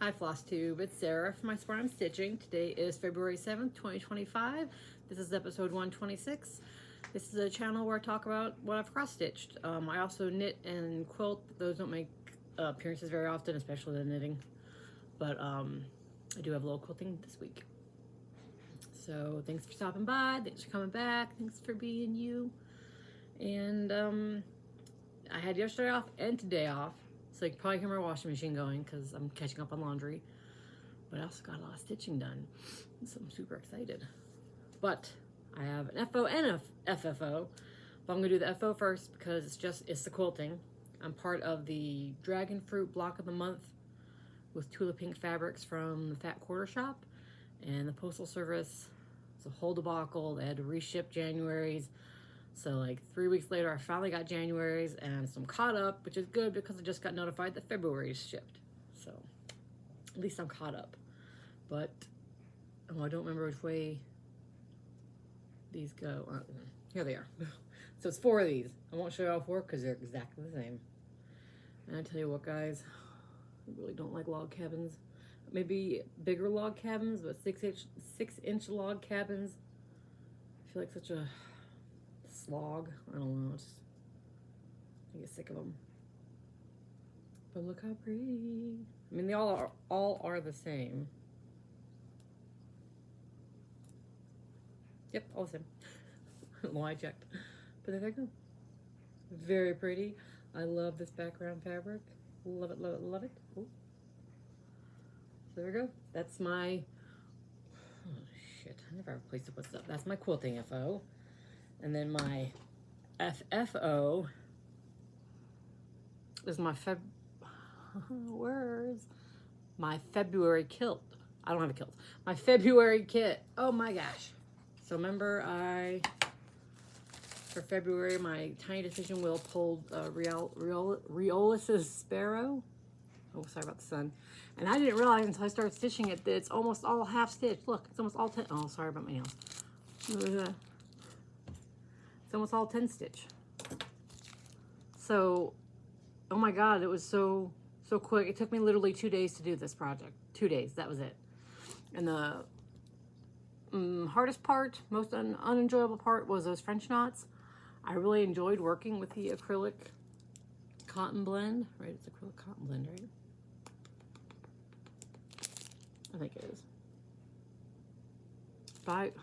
Hi Flosstube, it's Sarah from isweariamstitching. Today is February 7th, 2025. This is episode 126. This is a channel where I talk about what I've cross-stitched. I also knit and quilt, but those don't make appearances very often, especially the knitting. But I do have a little quilting this week. So thanks for stopping by, thanks for coming back, thanks for being you. And I had yesterday off and today off. So you can probably hear my washing machine going because I'm catching up on laundry. But I also got a lot of stitching done. So I'm super excited. But I have an FO and a FFO. But I'm going to do the FO first because it's the quilting. I'm part of the Dragonfruit block of the month with Tula Pink fabrics from the Fat Quarter Shop. And the Postal Service, it's a whole debacle. They had to reship January's. So like 3 weeks later, I finally got January's, and so I'm caught up, which is good because I just got notified that February's shipped. So at least I'm caught up. But oh, I don't remember which way these go. Here they are. So it's 4 of these. I won't show you all 4 because they're exactly the same. And I tell you what, guys, I really don't like log cabins. Maybe bigger log cabins, but 6-inch log cabins. I feel like such a slog. I don't know. I get sick of them. But look how pretty. I mean, they all are the same. Yep, all the same. I don't know why I checked. But there they go. Very pretty. I love this background fabric. Love it, love it, love it. Ooh. So there we go. That's my, oh shit, I never have a place to put stuff. That's my quilting FO. And then my FFO is my where's my February kilt? I don't have a kilt. My February kit. Oh my gosh. So remember for February, my Tiny Decision Wheel pulled Riolis' Sparrow. Oh, sorry about the sun. And I didn't realize until I started stitching it that it's almost all half stitched. Look, it's almost all 10. Oh, sorry about my nails. It's almost all 10 stitch. So, oh my God, it was so quick. It took me literally 2 days to do this project. 2 days, that was it. And the hardest part, most unenjoyable part was those French knots. I really enjoyed working with the acrylic cotton blend, right? It's acrylic cotton blend, right? I think it is. It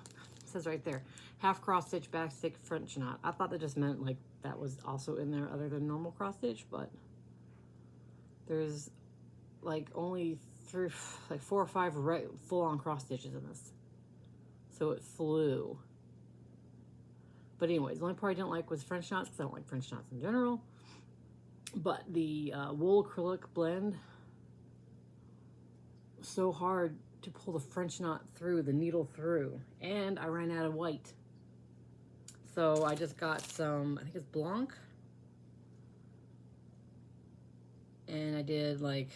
says right there, half cross stitch, back stitch, French knot. I thought that just meant like that was also in there other than normal cross stitch, but there's like only 4 or 5 full-on cross stitches in this. So it flew. But anyways, the only part I didn't like was French knots because I don't like French knots in general. But the wool acrylic blend, so hard to pull the French knot through, the needle through, and I ran out of white. So I just got some, I think it's Blanc, and I did like,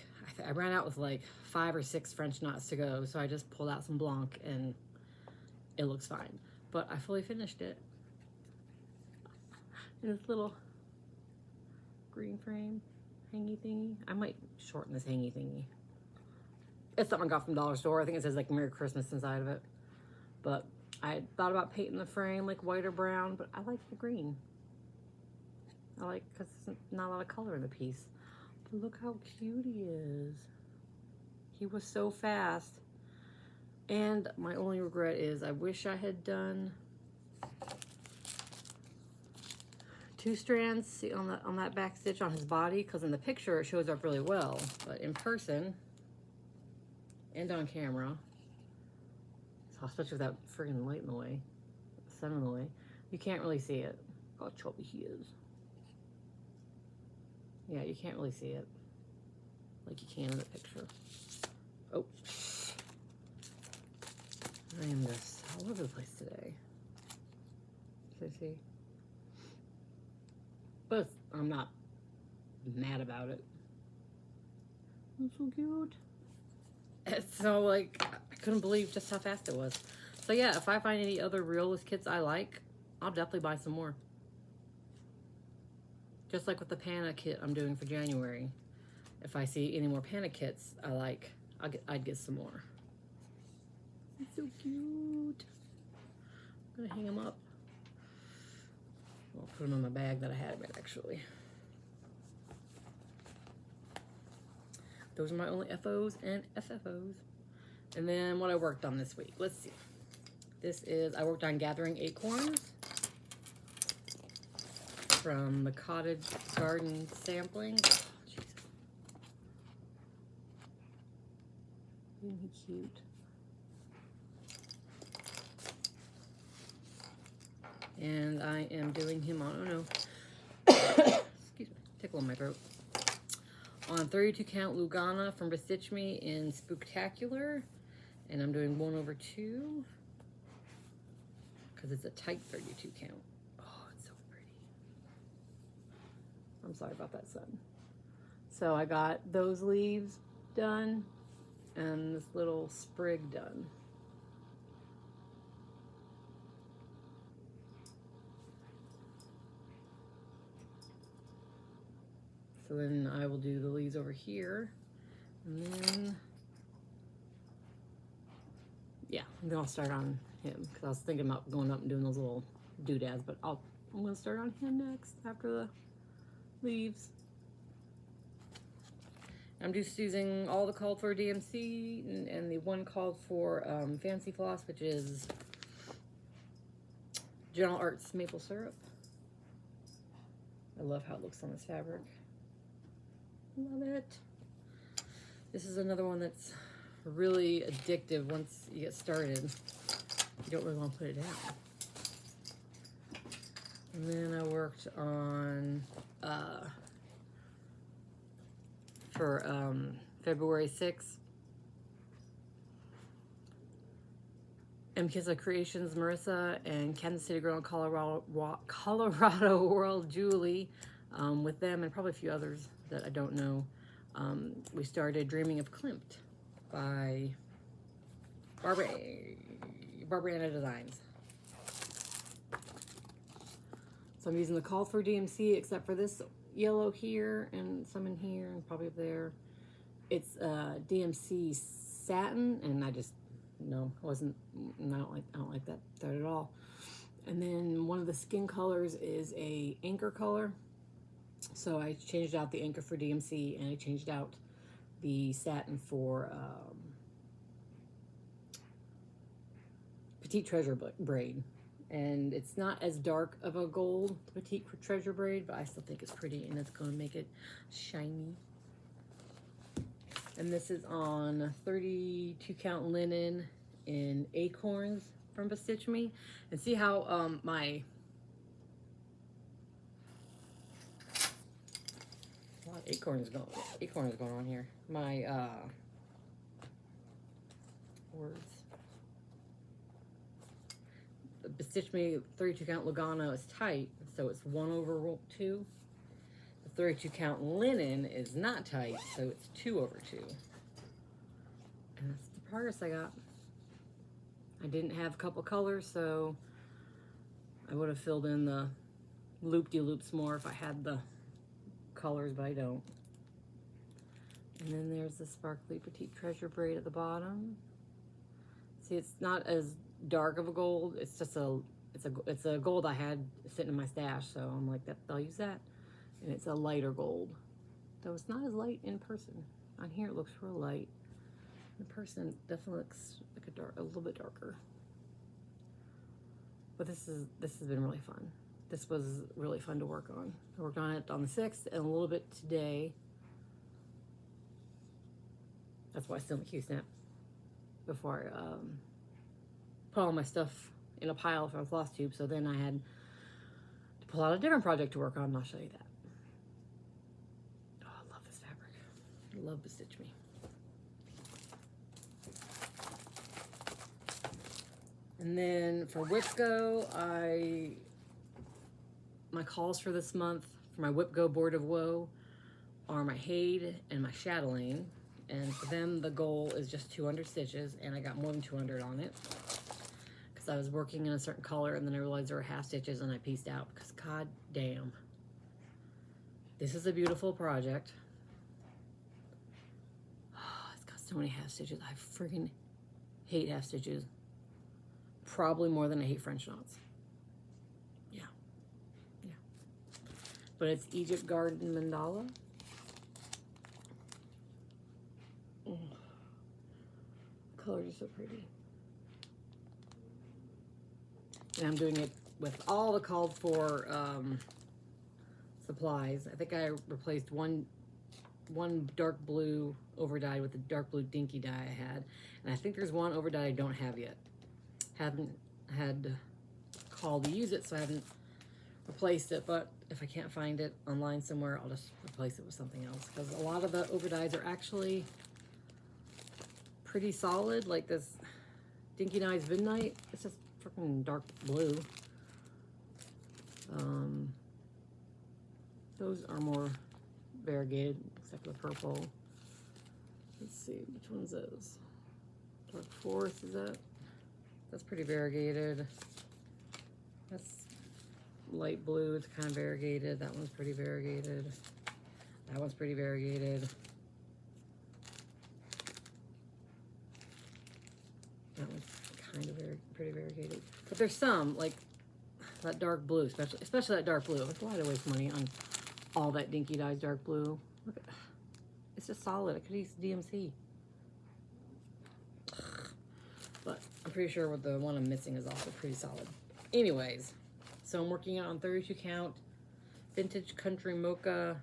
I ran out with like 5 or 6 French knots to go, so I just pulled out some Blanc and it looks fine. But I fully finished it in this little green frame hangy thingy. I might shorten this hangy thingy. It's something I got from Dollar Store. I think it says like Merry Christmas inside of it. But I thought about painting the frame like white or brown, but I like the green. I like, because there's not a lot of color in the piece. But look how cute he is. He was so fast. And my only regret is I wish I had done 2 strands on that back stitch on his body, because in the picture it shows up really well. But in person, and on camera, so especially with that friggin' light in the way, sun in the way, you can't really see it. Look how chubby he is. Yeah, you can't really see it like you can in the picture. Oh, I am just all over the place today. Can I see? But I'm not mad about it. It's so cute. It's so like, I couldn't believe just how fast it was. So yeah, if I find any other Riolis kits I like, I'll definitely buy some more. Just like with the Pana kit I'm doing for January. If I see any more Pana kits I like, I'd get some more. He's so cute. I'm gonna hang him up. I'll put him in my bag that I had him in, actually. Those are my only FOs and FFOs. And then what I worked on this week. Let's see. This is, I worked on gathering acorns from the Cottage garden sampling. Oh, isn't he cute? And I am doing him on, oh no, excuse me, tickle in my throat. On 32 count Lugana from Bestitch Me in Spooktacular. And I'm doing 1/2 because it's a tight 32 count. Oh, it's so pretty. I'm sorry about that, sun. So I got those leaves done and this little sprig done. So then I will do the leaves over here, and then, yeah, and then I'll start on him, because I was thinking about going up and doing those little doodads, but I'm going to start on him next, after the leaves. I'm just using all the called for DMC, and the one called for Fancy Floss, which is General Arts Maple Syrup. I love how it looks on this fabric. Love it. This is another one that's really addictive once you get started. You don't really want to put it down. And then I worked on for February 6th, MKissa Creations Marissa and Kansas City Girl in Colorado World Julie, with them and probably a few others that I don't know. We started Dreaming of Klimt by Barbariana Designs. So I'm using the call for DMC except for this yellow here and some in here and probably up there. It's DMC satin, and I just I don't like that thread at all. And then one of the skin colors is a anchor color. So I changed out the anchor for DMC and I changed out the satin for Petite Treasure braid. And it's not as dark of a gold Petite Treasure braid, but I still think it's pretty and it's going to make it shiny. And this is on 32 count linen in Acorns from Bestitch Me. And see how a lot of acorns going on here. My words. The Bestitch Me 32 count Lugano is tight, so it's 1/2. The 32 count linen is not tight, so it's 2/2. And that's the progress I got. I didn't have a couple colors, so I would have filled in the loop-de-loops more if I had the colors, but I don't. And then there's the sparkly Petite Treasure braid at the bottom. See, it's not as dark of a gold. It's just it's a gold I had sitting in my stash, so I'm like, I'll use that. And it's a lighter gold, though it's not as light in person. On here it looks real light. In person it definitely looks like a little bit darker. But this has been really fun. This was really fun to work on. I worked on it on the 6th and a little bit today. That's why I still in the Q-snap before I put all my stuff in a pile from Flosstube. So then I had to pull out a different project to work on, and I'll show you that. Oh, I love this fabric. I love Bestitch Me. And then for Whip Go, my calls for this month for my Whip Go Board of Woe are my Hade and my Chatelaine. And for them, the goal is just 200 stitches, and I got more than 200 on it because I was working in a certain color, and then I realized there were half stitches, and I pieced out because, god damn, this is a beautiful project. Oh, it's got So many half stitches. I freaking hate half stitches. Probably more than I hate French knots. Yeah. Yeah. But it's Egypt Garden Mandala. Colors are so pretty. And I'm doing it with all the called for supplies. I think I replaced one dark blue overdyed with the dark blue dinky dye I had. And I think there's one overdye I don't have yet. Haven't had call to use it, so I haven't replaced it. But if I can't find it online somewhere, I'll just replace it with something else. Because a lot of the overdyes are actually pretty solid. Like this Dinky Dye's Midnight, it's just freaking dark blue. Those are more variegated, except for the purple. Let's see, which one's this? Dark Forest, is that? That's pretty variegated. That's light blue, it's kind of variegated. That one's pretty variegated. That one's pretty variegated. That one's kind of pretty variegated. But there's some, like that dark blue, especially that dark blue. Why do I waste money on all that Dinky Dye's dark blue? Look at, it's just solid. I could use DMC. But I'm pretty sure what the one I'm missing is also pretty solid. Anyways, so I'm working on 32 count vintage country mocha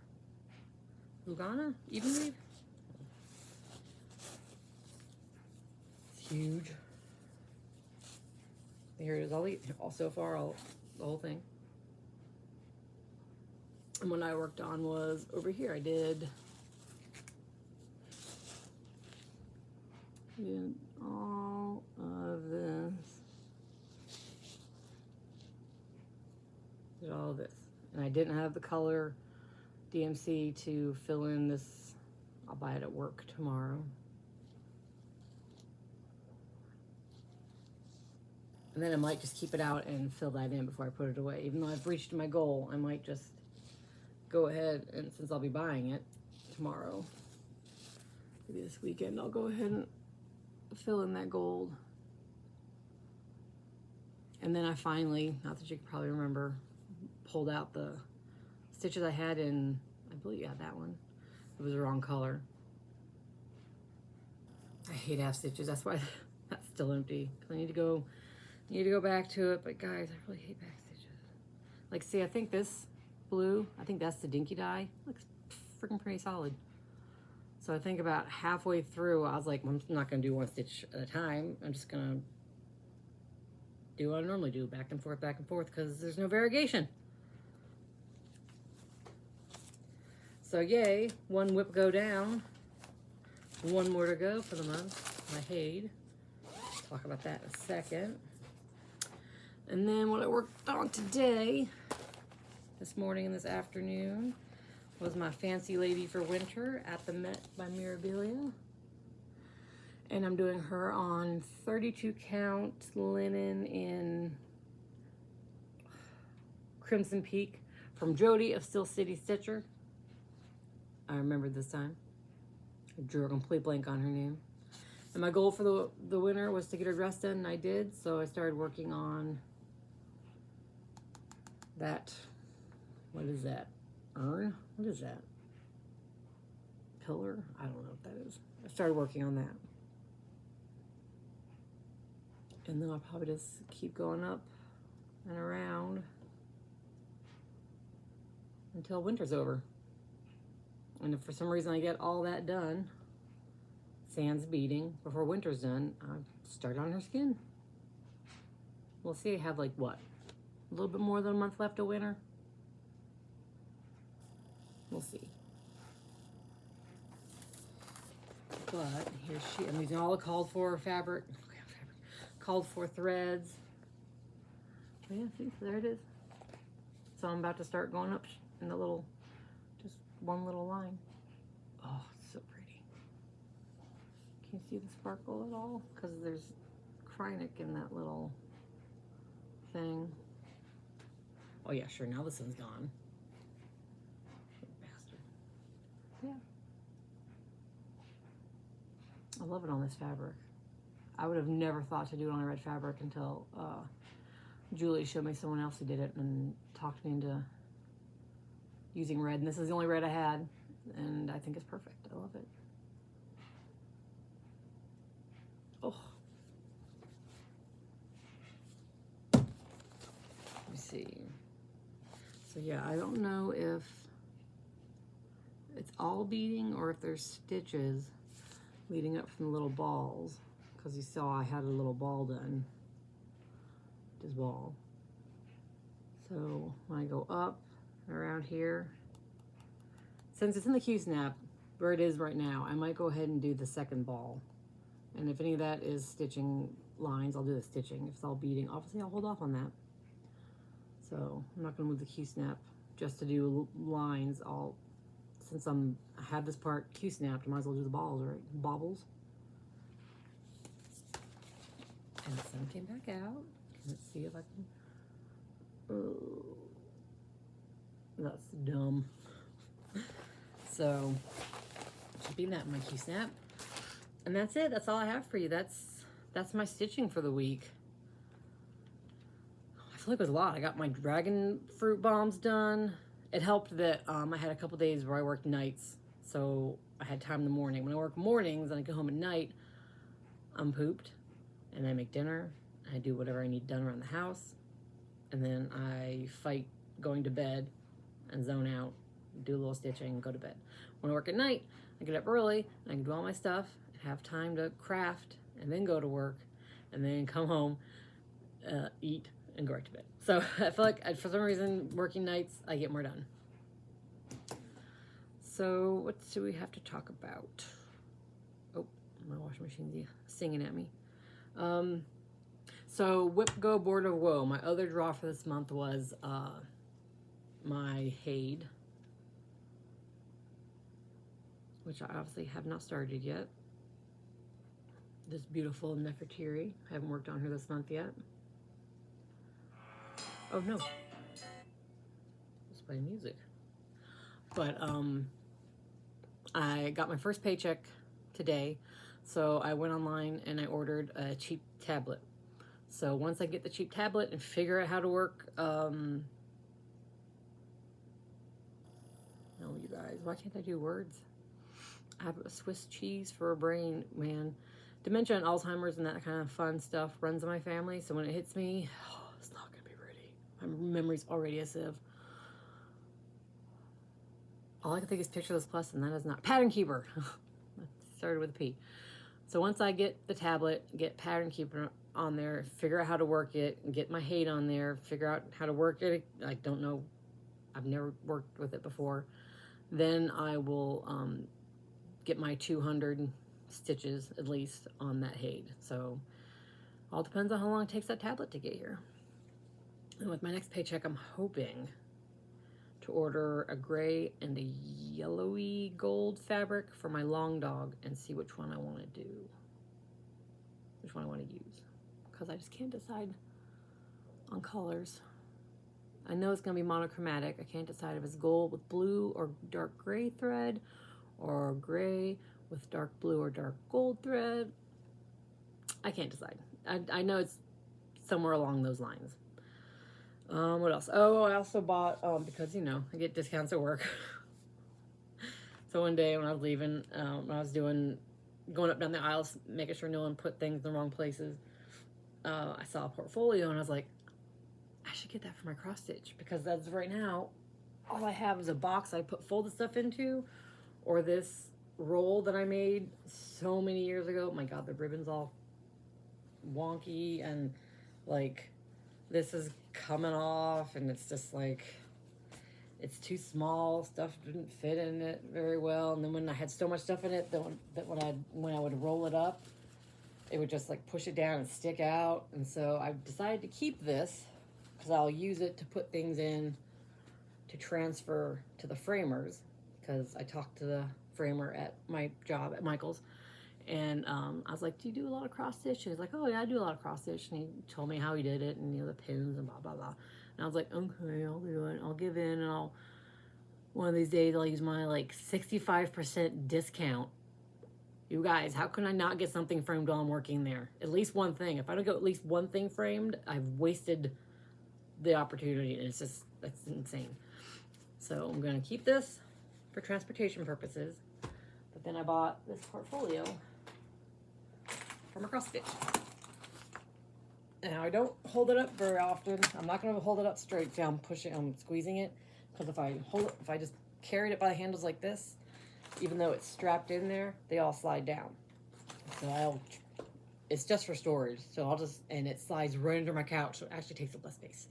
Lugana even weave. It's huge. Here it is, all so far, the whole thing. And what I worked on was over here. I did all of this. Did all of this. And I didn't have the color DMC to fill in this. I'll buy it at work tomorrow. And then I might just keep it out and fill that in before I put it away. Even though I've reached my goal, I might just go ahead and, since I'll be buying it tomorrow, maybe this weekend, I'll go ahead and fill in that gold. And then I finally, not that you can probably remember, pulled out the stitches I had in, I believe, yeah, that one. It was the wrong color. I hate half stitches. That's why that's still empty. I need to go back to it. But guys, I really hate back stitches. Like, see, I think this blue, I think that's the Dinky Dye. Looks freaking pretty solid. So I think about halfway through, I was like, well, I'm not going to do one stitch at a time. I'm just going to do what I normally do, back and forth, because there's no variegation. So yay, one whip go down. One more to go for the month. I hate. Talk about that in a second. And then what I worked on today, this morning and this afternoon, was my Fancy Lady for Winter at the Met by Mirabilia. And I'm doing her on 32 count linen in Crimson Peak from Jody of Steel City Stitcher. I remembered this time. I drew a complete blank on her name. And my goal for the winter was to get her dress done, and I did. So I started working on that. What is that? Urn? What is that? Pillar? I don't know what that is. I started working on that. And then I'll probably just keep going up and around until winter's over. And if for some reason I get all that done, sans beading, before winter's done, I'll start on her skin. We'll see. I have like, what, a little bit more than a month left of winter? We'll see. But here I'm using all the called for fabric, called for threads. Oh yeah, see, there it is. So I'm about to start going up in the little, just one little line. Oh, it's so pretty. Can you see the sparkle at all? Because there's Klimt in that little thing. Oh yeah, sure, now the sun's gone. Bastard. Yeah. I love it on this fabric. I would have never thought to do it on a red fabric until Julie showed me someone else who did it and talked me into using red. And this is the only red I had, and I think it's perfect. I love it. Oh. Let me see. So yeah, I don't know if it's all beading or if there's stitches leading up from the little balls, because you saw I had a little ball done, this ball. So when I go up around here, since it's in the Q-snap where it is right now, I might go ahead and do the second ball. And if any of that is stitching lines, I'll do the stitching. If it's all beading, obviously I'll hold off on that. So I'm not gonna move the Q-snap just to do lines. Since I have this part Q-snapped, I might as well do the balls, right? Bobbles. And the sun came back out. Let's see if I can. Oh, that's dumb. So, keeping that in my Q-snap. And that's it. That's all I have for you. That's my stitching for the week. I feel like it was a lot. I got my Dragonfruit bombs done. It helped that I had a couple days where I worked nights, so I had time in the morning. When I work mornings and I go home at night, I'm pooped, and I make dinner. I do whatever I need done around the house, and then I fight going to bed and zone out, do a little stitching, and go to bed. When I work at night, I get up early, and I can do all my stuff, and have time to craft, and then go to work, and then come home, eat, and go right to bed. So I feel like for some reason, working nights, I get more done. So what do we have to talk about? Oh, my washing machine's singing at me. So Whip Go Board of Woe. My other draw for this month was my Hade, which I obviously have not started yet. This beautiful Nefertiti. I haven't worked on her this month yet. Oh no, just playing music. But I got my first paycheck today, so I went online and I ordered a cheap tablet. So once I get the cheap tablet and figure out how to work, no, you guys, why can't I do words? I have a Swiss cheese for a brain, man. Dementia and Alzheimer's and that kind of fun stuff runs in my family, so when it hits me, it's not gonna be pretty. My memory's already a sieve. All I can think is Pictureless Plus, and that is not. Pattern Keeper. Started with a P. So once I get the tablet, get Pattern Keeper on there, figure out how to work it, and get my Hade on there, figure out how to work it. I don't know. I've never worked with it before. Then I will get my 200 stitches at least on that Hade. So all depends on how long it takes that tablet to get here. And with my next paycheck, I'm hoping to order a gray and a yellowy gold fabric for my long dog and see which one I want to do, which one I want to use, because I just can't decide on colors. I know it's going to be monochromatic. I can't decide if it's gold with blue or dark gray thread, or gray with dark blue or dark gold thread. I can't decide. I know it's somewhere along those lines. What else? Oh, I also bought, because, you know, I get discounts at work. So one day when I was leaving, when I was going up down the aisles, making sure no one put things in the wrong places, I saw a portfolio and I was like, I should get that for my cross stitch, because as of right now, all I have is a box I put folded stuff into, or this roll that I made so many years ago. My God, the ribbon's all wonky, and like this is coming off, and it's just like, it's too small. Stuff didn't fit in it very well. And then when I had so much stuff in it that when I would roll it up, it would just like push it down and stick out. And so I decided to keep this because I'll use it to put things in to transfer to the framers, because I talked to the framer at my job at Michael's. And I was like, do you do a lot of cross stitch? And he's like, oh yeah, I do a lot of cross stitch. And he told me how he did it, and you know, the pins and blah, blah, blah. And I was like, okay, I'll do it. I'll give in, and one of these days I'll use my like 65% discount You guys, how can I not get something framed while I'm working there? At least one thing. If I don't get at least one thing framed, I've wasted the opportunity, and it's just, that's insane. So I'm going to keep this for transportation purposes. But then I bought this portfolio from a cross stitch. Now I don't hold it up very often. I'm not going to hold it up straight. See, I'm squeezing it, because if I just carried it by the handles like this, even though it's strapped in there, they all slide down. So it's just for storage. So and it slides right under my couch, so it actually takes up less space.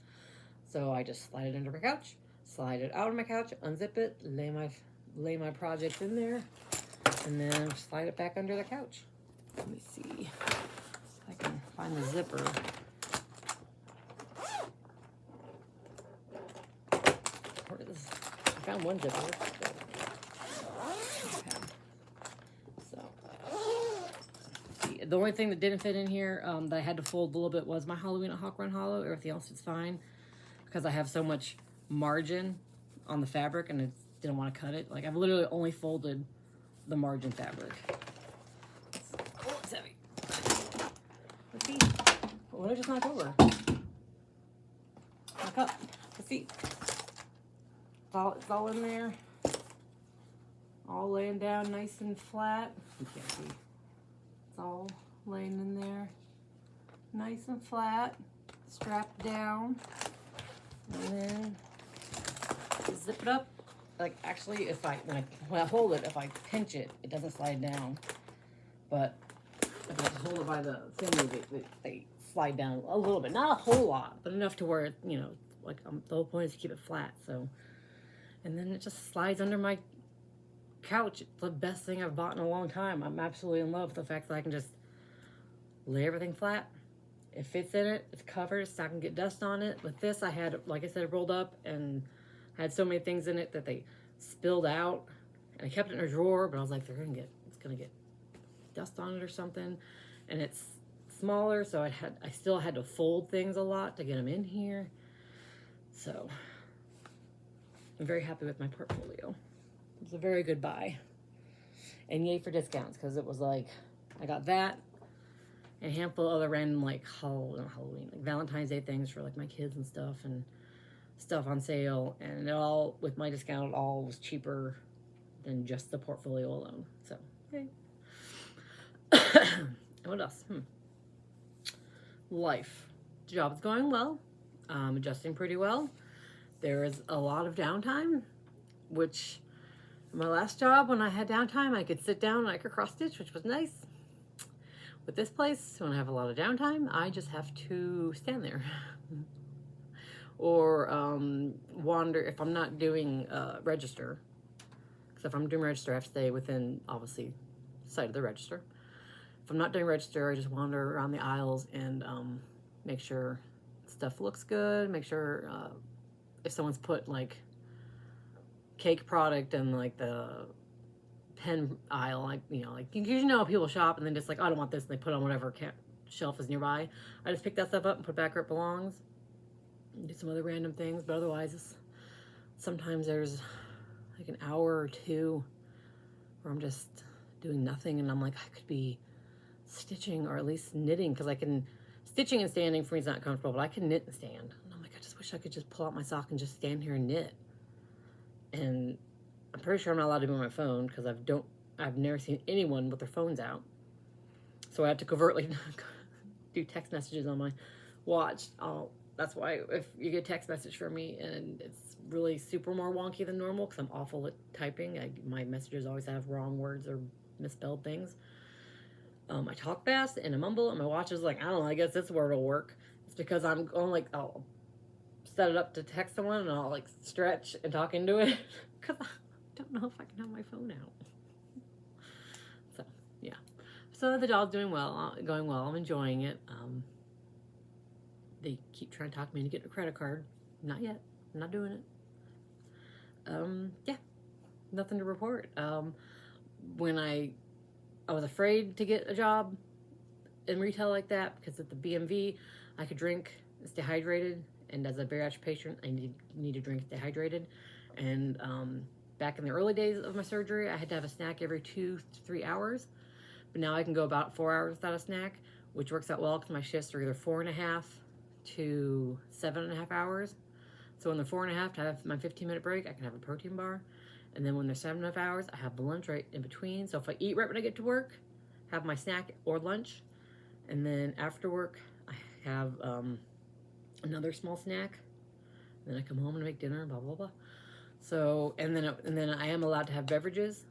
So I just slide it under my couch, slide it out of my couch, unzip it, lay my projects in there, and then slide it back under the couch. Let me see if I can find the zipper. I found one zipper. The only thing that didn't fit in here that I had to fold a little bit was my Halloween at Hawk Run Hollow. Everything else is fine because I have so much margin on the fabric and I didn't want to cut it. Like, I've literally only folded the margin fabric. Oh, it's heavy. Let's see. What did I just knock over? Knock up. Let's see. It's all in there. All laying down nice and flat. You can't see. It's all laying in there nice and flat, strapped down, and then zip it up. Like, actually, when I hold it, if I pinch it, it doesn't slide down. But if I just hold it by the thingy, they slide down a little bit, not a whole lot, but enough to where, you know, like, the whole point is to keep it flat. So, and then it just slides under my couch. It's the best thing I've bought in a long time. I'm absolutely in love with the fact that I can just lay everything flat. It fits in it. It's covered. It's not gonna get dust on it. With this, I had, like I said, it rolled up and had so many things in it that they spilled out. And I kept it in a drawer, but I was like, it's gonna get dust on it or something. And it's smaller, so I still had to fold things a lot to get them in here. So I'm very happy with my portfolio. It was a very good buy. And yay for discounts, because it was like, I got that and a handful of other random, like, Halloween, like Valentine's Day things for, like, my kids and stuff on sale. And it all, with my discount, it all was cheaper than just the portfolio alone. So, okay. And what else? Life. Job's going well. Adjusting pretty well. There is a lot of downtime, which my last job, when I had downtime, I could sit down and I could cross stitch, which was nice. With this place, when I have a lot of downtime, I just have to stand there. Or wander if I'm not doing register. Because if I'm doing register, I have to stay within, obviously, sight of the register. If I'm not doing register, I just wander around the aisles and make sure stuff looks good, make sure if someone's put, like, cake product in, like, the pen aisle, like, you know, people shop and then just like, oh, I don't want this, and they put on whatever shelf is nearby. I just pick that stuff up and put it back where it belongs and do some other random things. But otherwise, sometimes there's like an hour or two where I'm just doing nothing, and I'm like, I could be stitching or at least knitting, because stitching and standing for me is not comfortable, but I can knit and stand. And I'm like, I just wish I could just pull out my sock and just stand here and knit. And I'm pretty sure I'm not allowed to be on my phone, because I've never seen anyone with their phones out. So I have to covertly do text messages on my watch. That's why if you get a text message from me and it's really super more wonky than normal, because I'm awful at typing, my messages always have wrong words or misspelled things. I talk fast and I mumble, and my watch is like, I don't know, I guess this word will work. It's because I'm going, like, I'll set it up to text someone and I'll, like, stretch and talk into it, because I don't know if I can have my phone out. So, yeah. So the job's going well. I'm enjoying it. They keep trying to talk me into getting a credit card. Not yet. I'm not doing it. Yeah. Nothing to report. When I was afraid to get a job in retail like that, because at the BMV, I could drink and stay hydrated. And as a bariatric patient, I need to drink and stay hydrated. And back in the early days of my surgery, I had to have a snack every 2 to 3 hours. But now I can go about 4 hours without a snack, which works out well because my shifts are either 4.5 to 7.5 hours. So when they're 4.5 to have my 15-minute break, I can have a protein bar. And then when they're 7.5 hours, I have the lunch right in between. So if I eat right when I get to work, have my snack or lunch. And then after work, I have another small snack. And then I come home and make dinner, blah, blah, blah. So, and then I am allowed to have beverages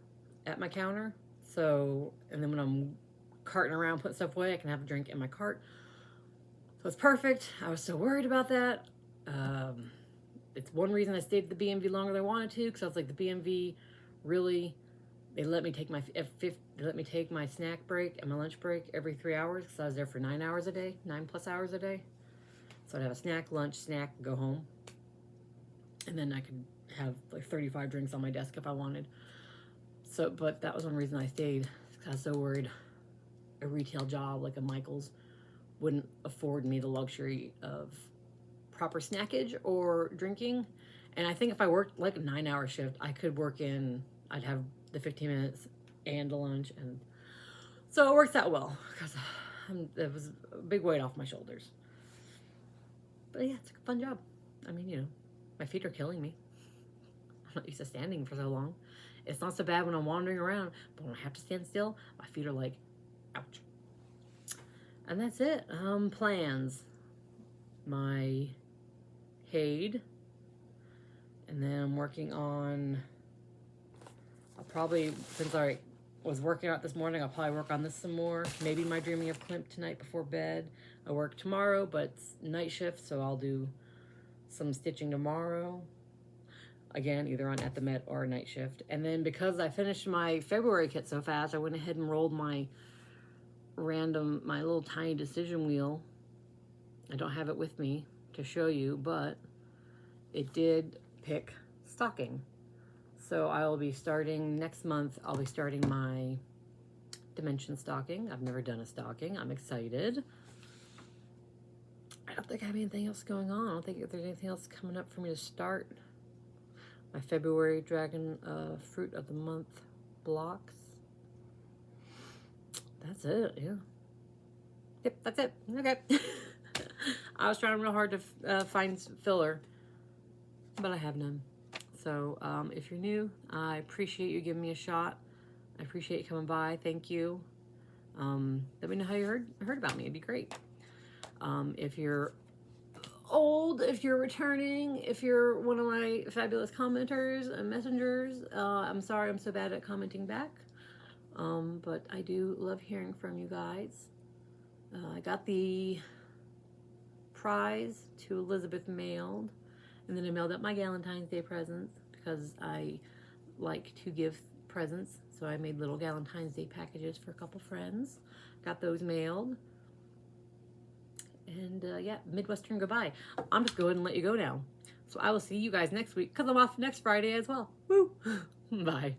at my counter. So, and then when I'm carting around, putting stuff away, I can have a drink in my cart. So it's perfect. I was so worried about that. It's one reason I stayed at the BMV longer than I wanted to, because I was like, the BMV really, they let me take my snack break and my lunch break every 3 hours, because I was there for 9 hours a day, 9+ hours a day. So I'd have a snack, lunch, snack, go home. And then I could have like 35 drinks on my desk if I wanted. So, but that was one reason I stayed, because I was so worried a retail job like a Michael's wouldn't afford me the luxury of proper snackage or drinking. And I think if I worked like a 9-hour shift, I could work in, I'd have the 15 minutes and a lunch. And so it works out well, because it was a big weight off my shoulders. But yeah, it's a fun job. I mean, you know, my feet are killing me. I'm not used to standing for so long. It's not so bad when I'm wandering around, but when I have to stand still, my feet are like, ouch. And that's it. Plans. My Hade. And then I'm working on, I'll probably, since I was working out this morning, I'll probably work on this some more. Maybe my Dreaming of Klimt tonight before bed. I work tomorrow, but it's night shift, so I'll do some stitching tomorrow. Again, either on at the Met or night shift. And then because I finished my February kit so fast, I went ahead and rolled my little tiny decision wheel. I don't have it with me to show you, but it did pick stocking. So I will be starting next month. I'll be starting my dimension stocking. I've never done a stocking. I'm excited. I don't think I have anything else going on. I don't think there's anything else coming up for me to start. My February Dragonfruit of the Month blocks. That's it, yeah. Yep, that's it. Okay. I was trying real hard to find filler, but I have none. So if you're new, I appreciate you giving me a shot. I appreciate you coming by. Thank you. Let me know how you heard about me. It'd be great. If you're old, if you're returning, if you're one of my fabulous commenters and messengers, I'm sorry I'm so bad at commenting back. But I do love hearing from you guys. I got the prize to Elizabeth mailed, and then I mailed up my Valentine's Day presents because I like to give presents. So I made little Valentine's Day packages for a couple friends. Got those mailed. And yeah, Midwestern goodbye. I'm just going to let you go now. So I will see you guys next week because I'm off next Friday as well. Woo! Bye.